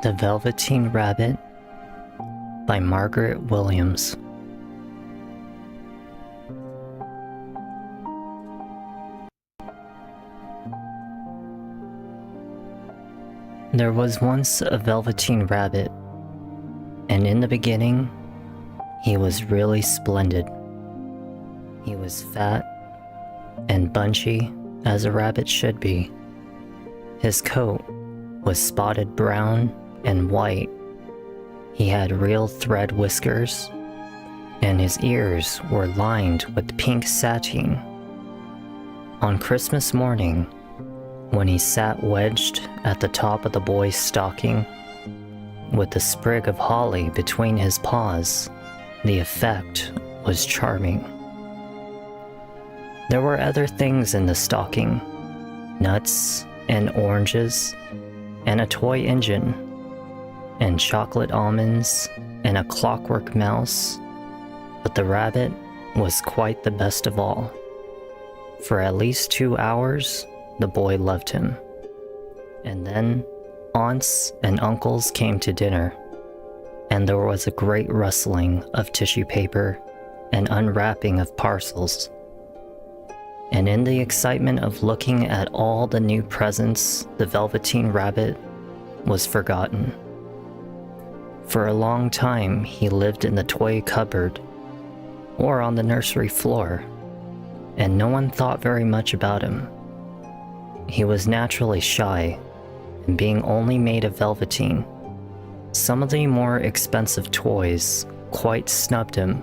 The Velveteen Rabbit by Margaret Williams. There was once a Velveteen Rabbit, and in the beginning, he was really splendid. He was fat and bunchy as a rabbit should be. His coat was spotted brown and white. He had real thread whiskers, and his ears were lined with pink satin. On Christmas morning, when he sat wedged at the top of the boy's stocking, with a sprig of holly between his paws, the effect was charming. There were other things in the stocking, nuts and oranges, and a toy engine, and chocolate almonds, and a clockwork mouse, but the rabbit was quite the best of all. For at least 2 hours, the boy loved him. And then aunts and uncles came to dinner, and there was a great rustling of tissue paper and unwrapping of parcels. And in the excitement of looking at all the new presents, the Velveteen Rabbit was forgotten. For a long time, he lived in the toy cupboard or on the nursery floor, and no one thought very much about him. He was naturally shy, and being only made of velveteen, some of the more expensive toys quite snubbed him.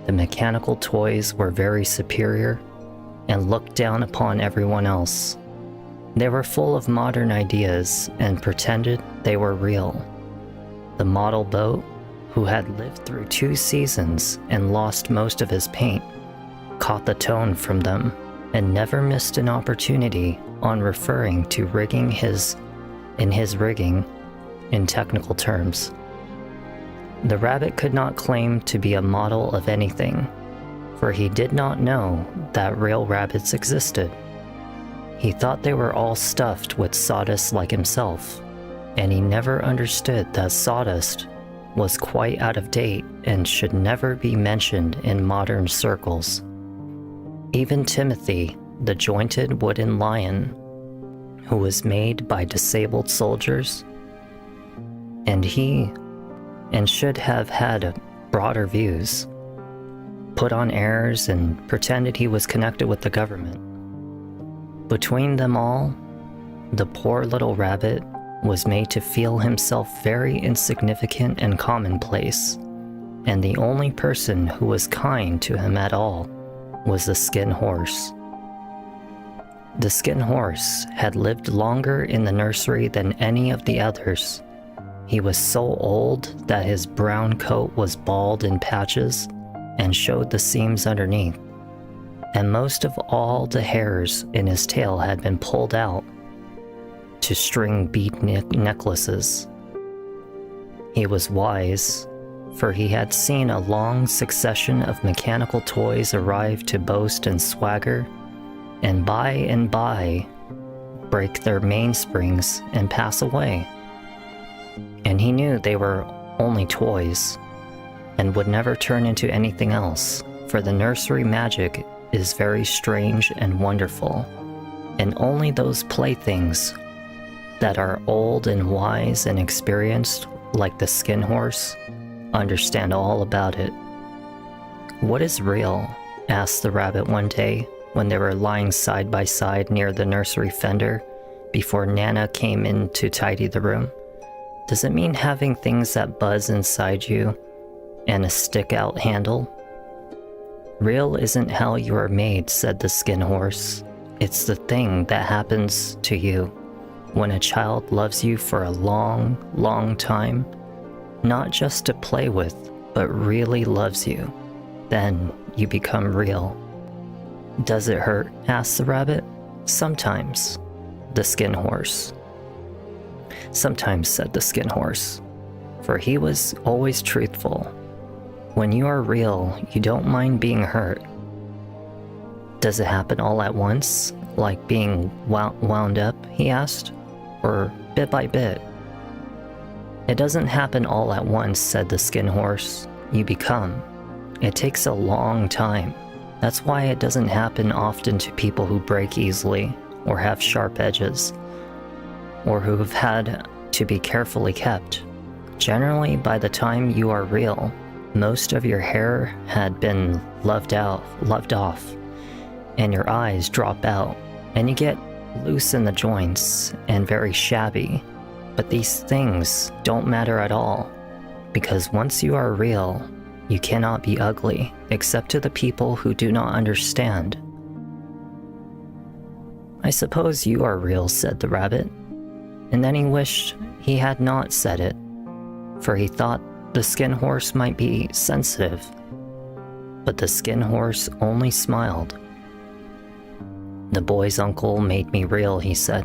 The mechanical toys were very superior and looked down upon everyone else. They were full of modern ideas and pretended they were real. The model boat, who had lived through 2 seasons and lost most of his paint, caught the tone from them and never missed an opportunity on referring to his rigging in technical terms. The rabbit could not claim to be a model of anything, for he did not know that real rabbits existed. He thought they were all stuffed with sawdust like himself, and he never understood that sawdust was quite out of date and should never be mentioned in modern circles. Even Timothy, the jointed wooden lion, who was made by disabled soldiers, and should have had broader views, put on airs and pretended he was connected with the government. Between them all, the poor little rabbit was made to feel himself very insignificant and commonplace, and the only person who was kind to him at all was the skin horse. The skin horse had lived longer in the nursery than any of the others. He was so old that his brown coat was bald in patches and showed the seams underneath, and most of all the hairs in his tail had been pulled out to string bead necklaces. He was wise, for he had seen a long succession of mechanical toys arrive to boast and swagger, and by break their mainsprings and pass away. And he knew they were only toys, and would never turn into anything else, for the nursery magic is very strange and wonderful, and only those playthings that are old and wise and experienced, like the skin horse, understand all about it. "What is real?" asked the rabbit one day when they were lying side by side near the nursery fender before Nana came in to tidy the room. "Does it mean having things that buzz inside you and a stick-out handle?" "Real isn't how you are made," said the skin horse. "It's the thing that happens to you when a child loves you for a long, long time, not just to play with, but really loves you. Then you become real." "Does it hurt?" asked the rabbit. "Sometimes," the skin horse. "Sometimes," said the skin horse, for he was always truthful. "When you are real, you don't mind being hurt." "Does it happen all at once, like being wound up?" he asked. "Or bit by bit?" "It doesn't happen all at once," said the Skin Horse. "You become. It takes a long time. That's why it doesn't happen often to people who break easily, or have sharp edges, or who have had to be carefully kept. Generally, by the time you are real, most of your hair had been loved off, and your eyes drop out, and you get loose in the joints and very shabby. But these things don't matter at all, because once you are real, you cannot be ugly, except to the people who do not understand." "I suppose you are real," said the rabbit, and then he wished he had not said it, for he thought the Skin Horse might be sensitive. But the Skin Horse only smiled. "The boy's uncle made me real," he said.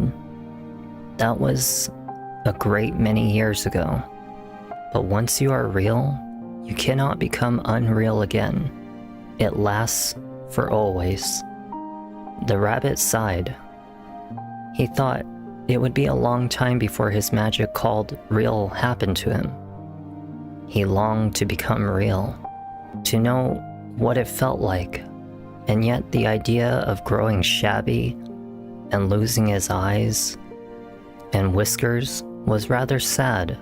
"That was a great many years ago. But once you are real, you cannot become unreal again. It lasts for always." The rabbit sighed. He thought it would be a long time before his magic called real happened to him. He longed to become real, to know what it felt like, and yet the idea of growing shabby and losing his eyes and whiskers was rather sad.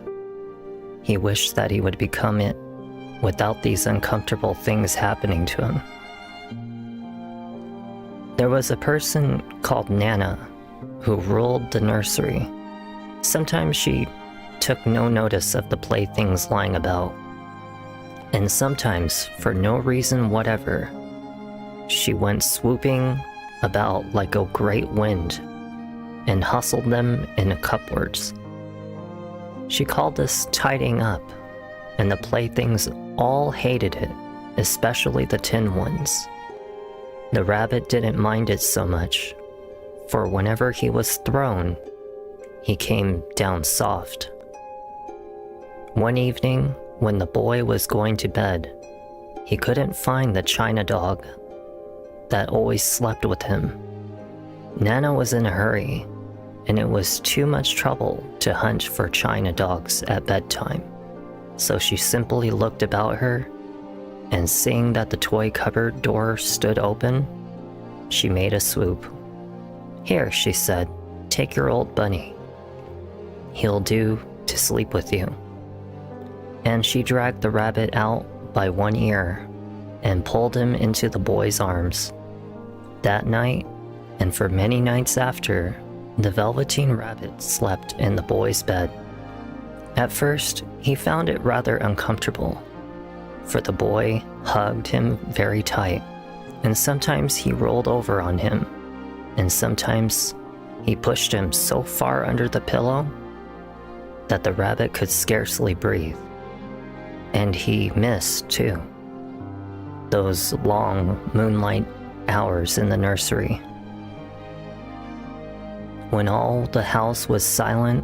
He wished that he would become it without these uncomfortable things happening to him. There was a person called Nana who ruled the nursery. Sometimes she took no notice of the playthings lying about, and sometimes, for no reason whatever, she went swooping about like a great wind and hustled them in cupboards. She called this tidying up, and the playthings all hated it, especially the tin ones. The rabbit didn't mind it so much, for whenever he was thrown, he came down soft. One evening, when the boy was going to bed, he couldn't find the china dog that always slept with him. Nana was in a hurry, and it was too much trouble to hunt for china dogs at bedtime. So she simply looked about her, and seeing that the toy cupboard door stood open, she made a swoop. "Here," she said, "take your old bunny. He'll do to sleep with you." And she dragged the rabbit out by one ear and pulled him into the boy's arms. That night, and for many nights after, the Velveteen Rabbit slept in the boy's bed. At first, he found it rather uncomfortable, for the boy hugged him very tight, and sometimes he rolled over on him, and sometimes he pushed him so far under the pillow that the rabbit could scarcely breathe. And he missed, too, those long moonlight hours in the nursery, when all the house was silent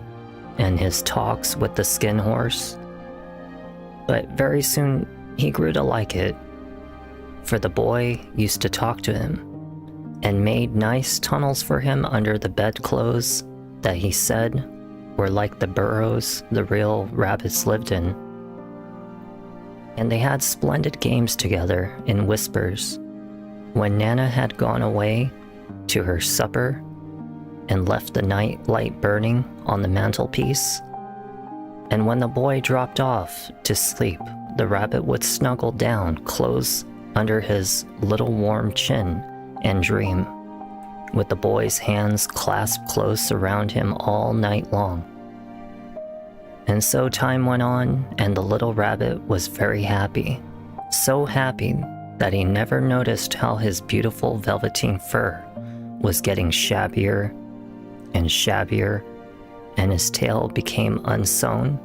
and his talks with the Skin Horse. But very soon he grew to like it, for the boy used to talk to him and made nice tunnels for him under the bedclothes that he said were like the burrows the real rabbits lived in. And they had splendid games together in whispers. When Nana had gone away to her supper and left the night light burning on the mantelpiece, and when the boy dropped off to sleep, the rabbit would snuggle down close under his little warm chin and dream, with the boy's hands clasped close around him all night long. And so time went on, and the little rabbit was very happy, so happy that he never noticed how his beautiful velveteen fur was getting shabbier and shabbier, and his tail became unsewn,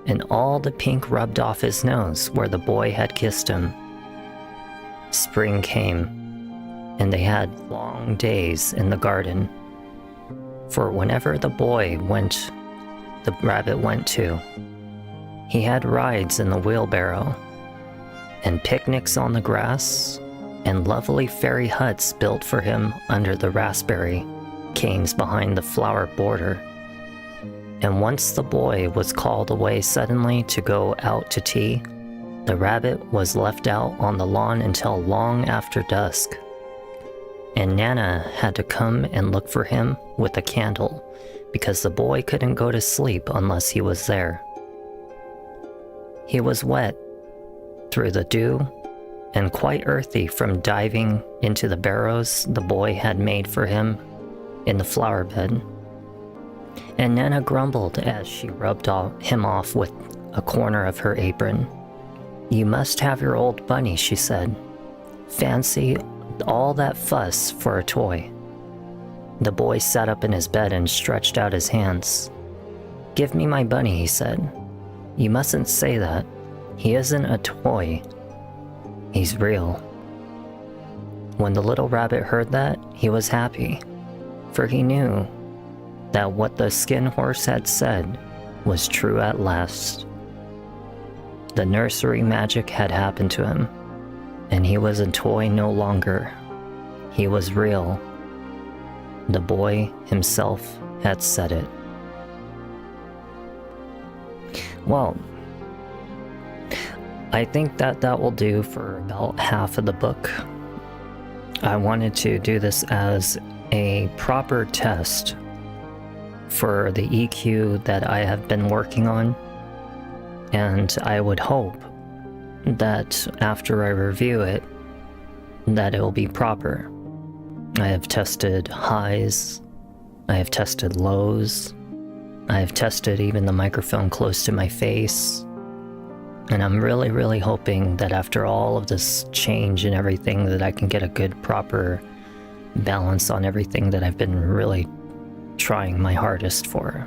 and all the pink rubbed off his nose where the boy had kissed him. Spring came, and they had long days in the garden, for whenever the boy went, the rabbit went too. He had rides in the wheelbarrow, and picnics on the grass, and lovely fairy huts built for him under the raspberry canes behind the flower border. And once the boy was called away suddenly to go out to tea, the rabbit was left out on the lawn until long after dusk. And Nana had to come and look for him with a candle, because the boy couldn't go to sleep unless he was there. He was wet through the dew and quite earthy from diving into the barrows the boy had made for him in the flower bed. And Nana grumbled as she rubbed him off with a corner of her apron. "You must have your old bunny," she said. "Fancy all that fuss for a toy." The boy sat up in his bed and stretched out his hands. "Give me my bunny," he said. "You mustn't say that. He isn't a toy. He's real." When the little rabbit heard that, he was happy, for he knew that what the skin horse had said was true at last. The nursery magic had happened to him, and he was a toy no longer. He was real. The boy himself had said it. Well, I think that will do for about half of the book. I wanted to do this as a proper test for the EQ that I have been working on, and I would hope that after I review it, that it will be proper. I have tested highs, I have tested lows, I have tested even the microphone close to my face, and I'm really hoping that after all of this change and everything that I can get a good proper balance on everything that I've been really trying my hardest for.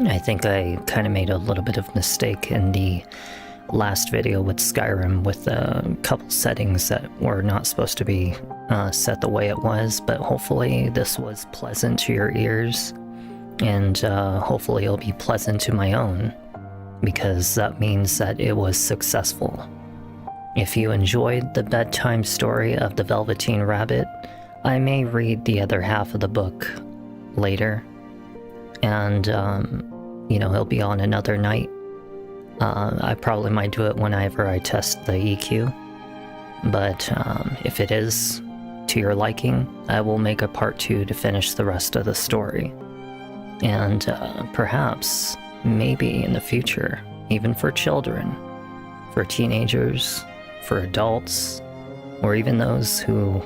I think I kind of made a little bit of mistake in the last video with Skyrim with a couple settings that were not supposed to be set the way it was, but hopefully this was pleasant to your ears, and hopefully it'll be pleasant to my own, because that means that it was successful. If you enjoyed the bedtime story of the Velveteen Rabbit, I may read the other half of the book later, and it'll be on another night. I probably might do it whenever I test the EQ, but if it is to your liking, I will make a part 2 to finish the rest of the story. And perhaps, maybe in the future, even for children, for teenagers, for adults, or even those who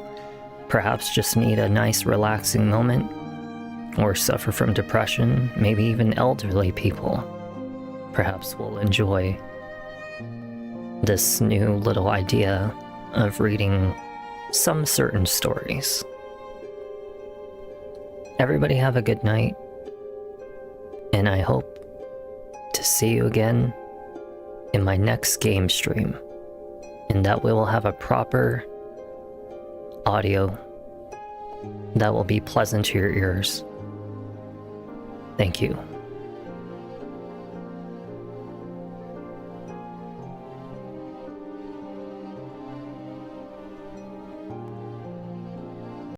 perhaps just need a nice relaxing moment, or suffer from depression, maybe even elderly people, perhaps will enjoy this new little idea of reading some certain stories. Everybody have a good night, and I hope to see you again in my next game stream, and that we will have a proper audio that will be pleasant to your ears. Thank you.